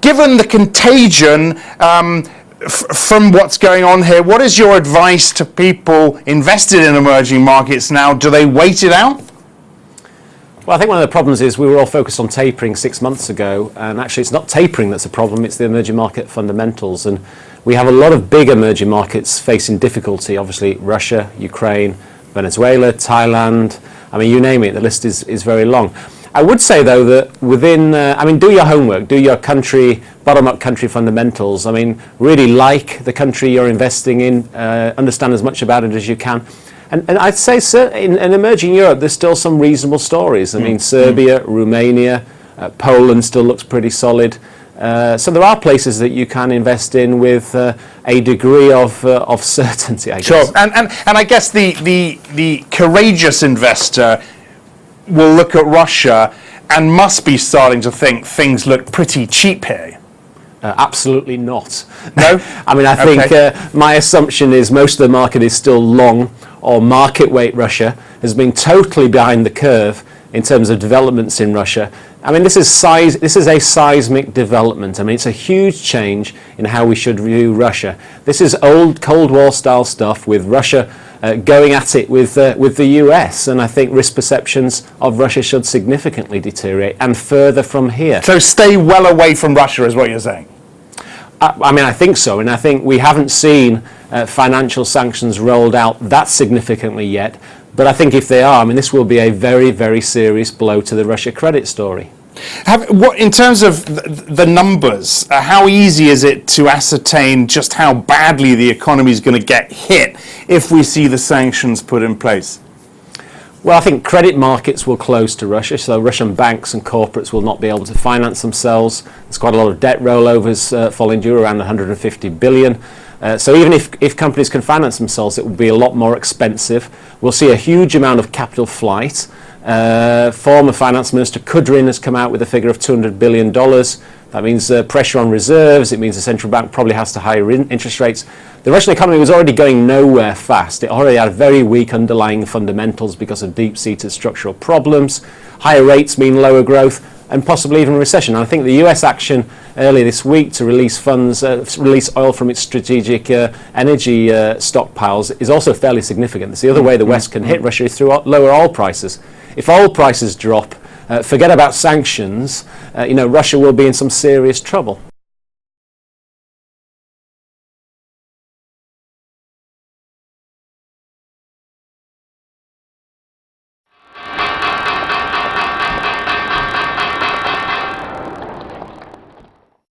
Given the contagion from what's going on here, what is your advice to people invested in emerging markets now? Do they wait it out? Well, I think one of the problems is we were all focused on tapering 6 months ago, and actually it's not tapering that's a problem, it's the emerging market fundamentals. And we have a lot of big emerging markets facing difficulty, obviously Russia, Ukraine, Venezuela, Thailand, I mean, you name it, the list is very long. I would say, though, that within, do your homework, do your country, bottom-up country fundamentals. I mean, really like the country you're investing in, understand as much about it as you can. And I'd say in emerging Europe, there's still some reasonable stories. I mean, Serbia, Romania, Poland still looks pretty solid. So there are places that you can invest in with a degree of certainty, I guess. Sure, and I guess the courageous investor will look at Russia and must be starting to think things look pretty cheap here. Absolutely not. No? I mean, I think my assumption is most of the market is still long, or market weight Russia has been totally behind the curve in terms of developments in Russia. I mean, this is a seismic development. I mean, it's a huge change in how we should view Russia. This is old Cold War style stuff with Russia going at it with the US, and I think risk perceptions of Russia should significantly deteriorate and further from here. So stay well away from Russia is what you're saying? I mean, I think so, and I think we haven't seen financial sanctions rolled out that significantly yet, but I think if they are, I mean, this will be a very, very serious blow to the Russia credit story. In terms of the numbers, how easy is it to ascertain just how badly the economy is going to get hit if we see the sanctions put in place? Well, I think credit markets will close to Russia, so Russian banks and corporates will not be able to finance themselves. There's quite a lot of debt rollovers falling due, around 150 billion. So even if companies can finance themselves, it will be a lot more expensive. We'll see a huge amount of capital flight. Former Finance Minister Kudrin has come out with a figure of $200 billion. That means pressure on reserves. It means the central bank probably has to higher interest rates. The Russian economy was already going nowhere fast. It already had very weak underlying fundamentals because of deep-seated structural problems. Higher rates mean lower growth and possibly even recession. And I think the US action earlier this week to release funds, release oil from its strategic energy stockpiles is also fairly significant. It's the other way the West can hit Russia is through lower oil prices. If oil prices drop, forget about sanctions, Russia will be in some serious trouble.